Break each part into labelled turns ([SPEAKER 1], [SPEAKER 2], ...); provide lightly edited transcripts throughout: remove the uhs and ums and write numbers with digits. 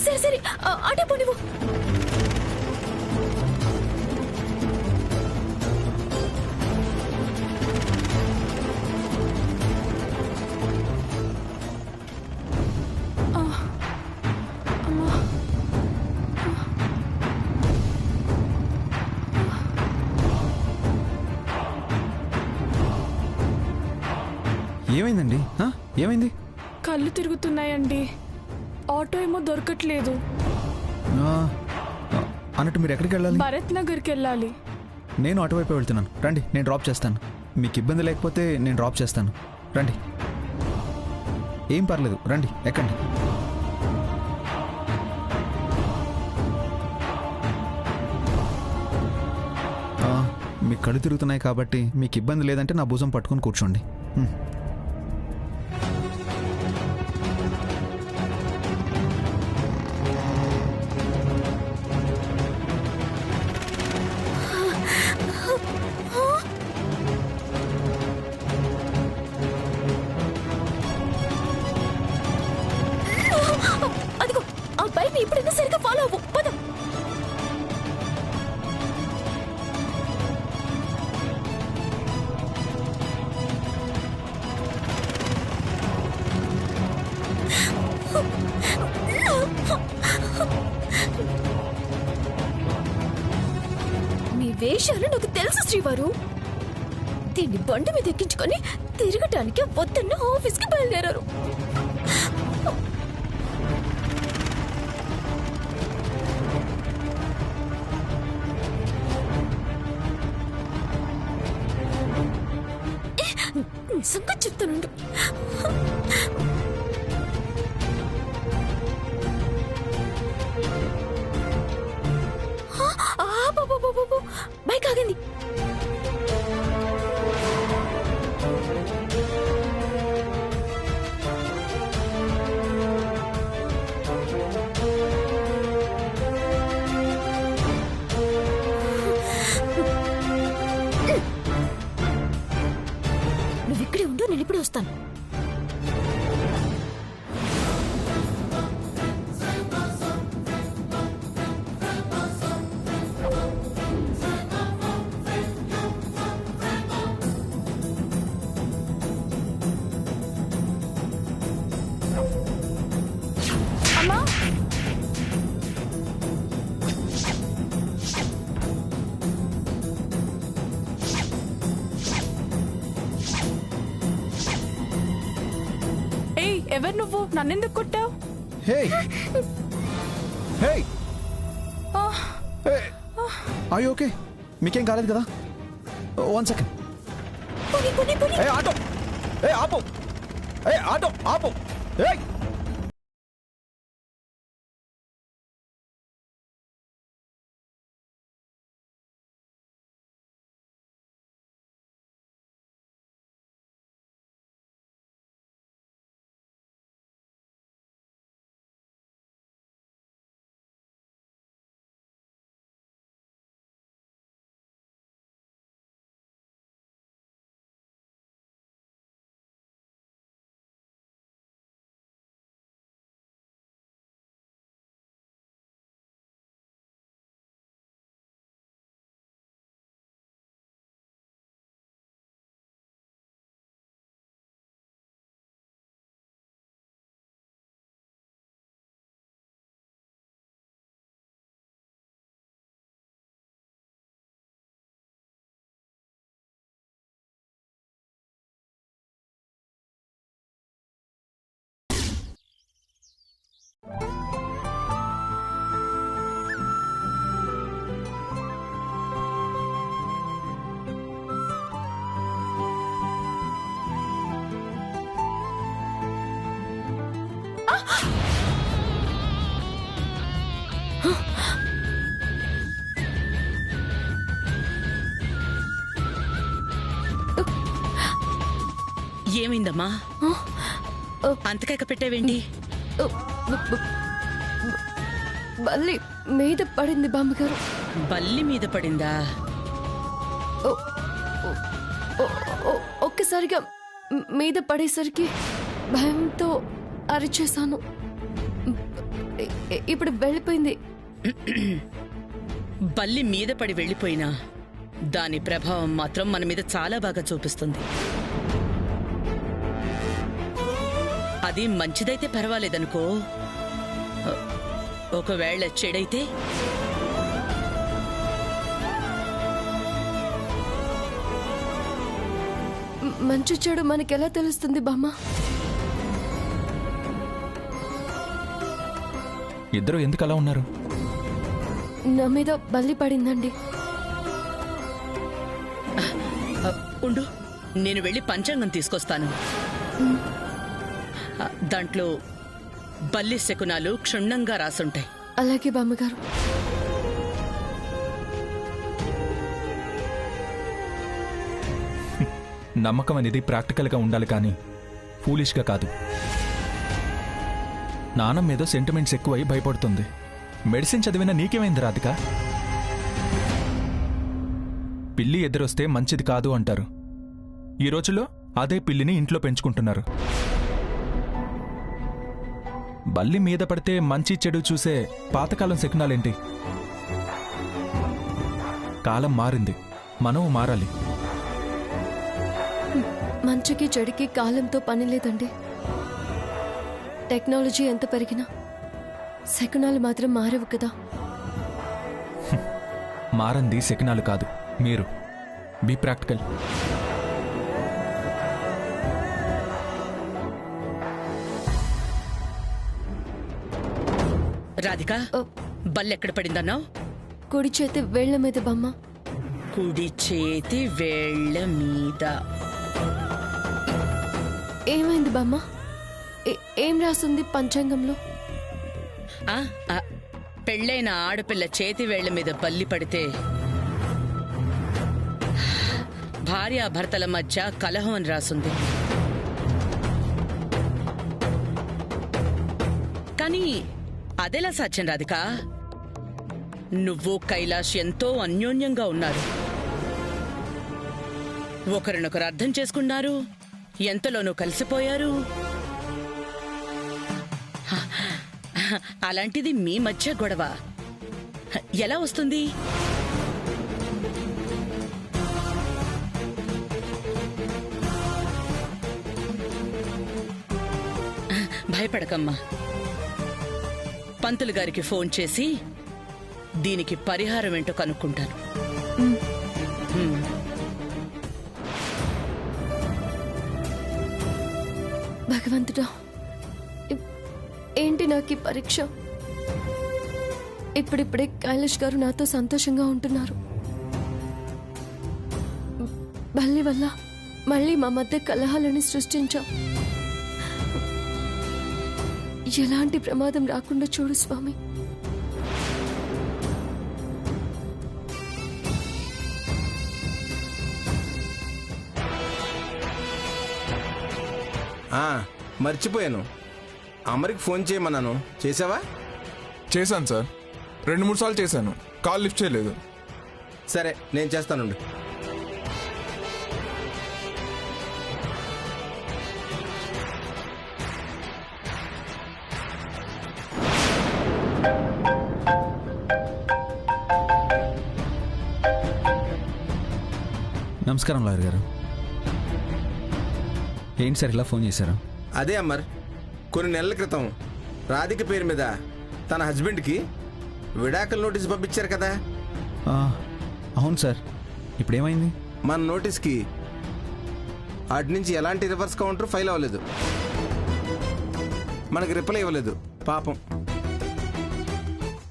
[SPEAKER 1] సరే సరే అటే పో నువ్వు.
[SPEAKER 2] ఏమైందండి? ఏమైంది?
[SPEAKER 3] కళ్ళు తిరుగుతున్నాయండి. ఆటో ఏమో దొరకట్లేదు.
[SPEAKER 2] అన్నట్టు మీరు ఎక్కడికి వెళ్ళాలి?
[SPEAKER 3] భరత్ నగర్కి వెళ్ళాలి.
[SPEAKER 2] నేను అటువైపు వెళ్తున్నాను, రండి నేను డ్రాప్ చేస్తాను. మీకు ఇబ్బంది లేకపోతే నేను డ్రాప్ చేస్తాను, రండి. ఏం పర్లేదు, రండి ఎక్కండి. మీకు కళ్ళు తిరుగుతున్నాయి కాబట్టి మీకు ఇబ్బంది లేదంటే నా భుజం పట్టుకొని కూర్చోండి.
[SPEAKER 1] అదిగో ఆ బైక్ ఇప్పుడైనా సరిగ్గా ఫాలో అవ్వు. పద. మీ వేషాలు నాకు తెలుసు శ్రీవారు. దీన్ని బండి మీద ఎక్కించుకొని తిరగటానికి వద్దన్న ఆఫీస్కి బయలుదేరారు. సంగతి చెప్తానుండు. బైక్ ఆగింది. నువ్వు ఇక్కడే ఉండు, నేను ఇప్పుడే వస్తాను.
[SPEAKER 3] అమ్మా, ఏయ్ ఎవరు నువ్వు? నన్నెందుకు కొట్టావు?
[SPEAKER 2] హే హే అయ్యో ఓకే, మీకేం కాలేదు కదా? 1 సెకండ్. ఏ ఆటో, ఏ ఆపో, ఏ ఆటో ఆపో. ఏ
[SPEAKER 4] ఏమైందమ్మా? అంతకాక పెట్టావేంటి?
[SPEAKER 1] బల్లి మీద పడింది బామ్మగారు.
[SPEAKER 4] బల్లి మీద పడిందా?
[SPEAKER 1] ఒక్కసారిగా మీద పడేసరికి భయంతో అరిచేశాను. ఇప్పుడు వెళ్ళిపోయింది.
[SPEAKER 4] బల్లి మీద పడి వెళ్ళిపోయినా దాని ప్రభావం మాత్రం మన మీద చాలా బాగా చూపిస్తుంది. అది మంచిదైతే పర్వాలేదనుకో, ఒకవేళ చెడైతే
[SPEAKER 1] మంచి చెడు మనకెలా తెలుస్తుంది బామ్మ?
[SPEAKER 2] ఇద్దరు ఎందుకు అలా ఉన్నారు?
[SPEAKER 1] నా మీద బల్లి పడిందండి.
[SPEAKER 4] ఉండు, నేను వెళ్ళి పంచాంగం తీసుకొస్తాను. దాంట్లో బల్లి శకునాలు క్షుణ్ణంగా రాసుంటాయి.
[SPEAKER 1] అలాగే బామ్మగారు.
[SPEAKER 5] నమ్మకం అనేది ప్రాక్టికల్గా ఉండాలి కానీ ఫూలిష్గా కాదు. నాన్నమ్మ మీద సెంటిమెంట్స్ ఎక్కువై భయపడుతుంది. మెడిసిన్ చదివిన నీకేమైంది రాధిక? పిల్లి ఎదురొస్తే మంచిది కాదు అంటారు. ఈ రోజుల్లో అదే పిల్లిని ఇంట్లో పెంచుకుంటున్నారు. బల్లి మీద పడితే మంచి చెడు చూసే పాతకాలం శకునాలేంటి? కాలం మారింది, మనం మారాలి.
[SPEAKER 1] మంచికి చెడుకి కాలంతో పని లేదండి. టెక్నాలజీ ఎంత పెరిగినా శకునాలు మాత్రం మారవు కదా.
[SPEAKER 5] మారంది శకునాలు కాదు, మీరు. Be practical.
[SPEAKER 4] రాధిక, బల్లెక్కడ పడిందన్నావు?
[SPEAKER 1] కుడి చేతి వేళ్ల మీద బామ్మ.
[SPEAKER 4] కుడి చేతి వేళ్ల మీద.
[SPEAKER 1] ఏమైంది బామ్మ? ఏం రాసుంది పంచాంగంలో?
[SPEAKER 4] పెళ్ళైన ఆడపిల్ల చేతి వేళ్ల మీద బల్లి పడితే భార్యాభర్తల మధ్య కలహం అని రాసుంది. కానీ అదెలా సాధ్యం రాధిక? నువ్వు కైలాష్ ఎంతో అన్యోన్యంగా ఉన్నారు. ఒకరినొకరు అర్థం చేసుకున్నారు, ఎంతలోనూ కలిసిపోయారు. అలాంటిది మీ మధ్య గొడవ ఎలా వస్తుంది? భయపడకమ్మా. పంతులు గారికి ఫోన్ చేసి దీనికి పరిహారం ఏంటో కనుక్కుంటాను.
[SPEAKER 1] భగవంతుడా, ఏంటి నాకు ఈ పరీక్ష? ఇప్పుడిప్పుడే కైలాష్ గారు నాతో సంతోషంగా ఉంటున్నారు. బల్లి వల్ల మళ్ళీ మా మధ్య కలహాలని సృష్టించాం. ఎలాంటి ప్రమాదం రాకుండా చూడు స్వామి.
[SPEAKER 6] మర్చిపోయాను, అమరికి ఫోన్ చేయమన్నాను. చేసావా?
[SPEAKER 7] చేశాను సార్, 2-3 సార్లు చేశాను, కాల్ లిఫ్ట్ చేయలేదు.
[SPEAKER 6] సరే, నేను చేస్తానుండు.
[SPEAKER 2] నమస్కారం లాయర్ గారు. ఏంటి సార్ ఇలా ఫోన్ చేశారు?
[SPEAKER 6] అదే అమర్, కొన్ని నెలల క్రితం రాధిక పేరు మీద తన హస్బెండ్కి విడాకుల నోటీస్ పంపించారు కదా.
[SPEAKER 2] అవును సార్, ఇప్పుడేమైంది?
[SPEAKER 6] మన నోటీస్కి అటు నుంచి ఎలాంటి రివర్స్ కౌంటర్ ఫైల్ అవ్వలేదు, మనకి రిప్లై ఇవ్వలేదు. పాపం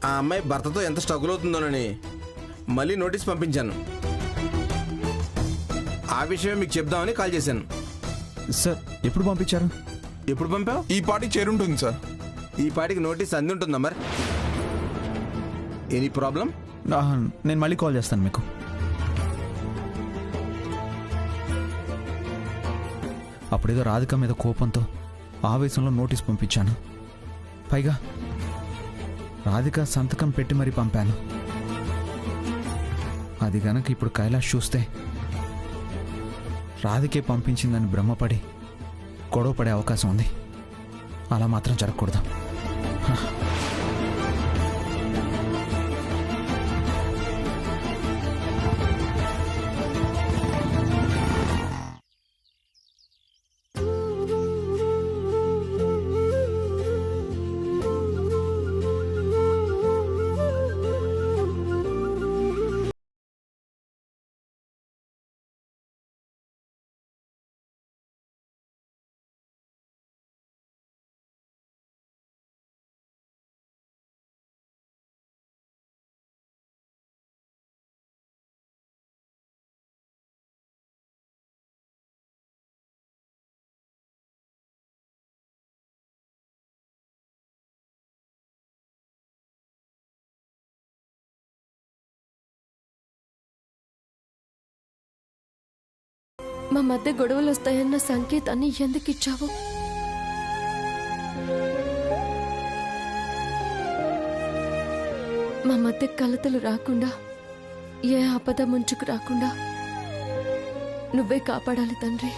[SPEAKER 6] ఆ అమ్మాయి భర్తతో ఎంత స్ట్రగుల్ అవుతుందోనని మళ్ళీ నోటీస్ పంపించాను. ఆ విషయమే మీకు చెప్దామని కాల్ చేశాను.
[SPEAKER 2] సార్, ఎప్పుడు పంపించారు?
[SPEAKER 6] ఎప్పుడు పంపావు?
[SPEAKER 7] ఈ పాటికి చేరుంటుంది సార్.
[SPEAKER 6] ఈ పాటికి నోటీస్ అంది ఉంటుందా మరి? Any problem?
[SPEAKER 2] నేను మళ్ళీ కాల్ చేస్తాను మీకు. అప్పుడేదో రాధిక మీద కోపంతో ఆవేశంలో నోటీస్ పంపించాను. పైగా రాధిక సంతకం పెట్టి మరీ పంపాను. అది గనక ఇప్పుడు కైలాష్ చూస్తే రాధికే పంపించిందని భ్రమపడి గొడవ పడే అవకాశం ఉంది. అలా మాత్రం జరగకూడదు.
[SPEAKER 1] మా మధ్య గొడవలు వస్తాయన్న సంకేతాన్ని ఎందుకు ఇచ్చావు? మా మధ్య కలతలు రాకుండా, ఏ ఆపద ముంచుకు రాకుండా నువ్వే కాపాడాలి తండ్రి.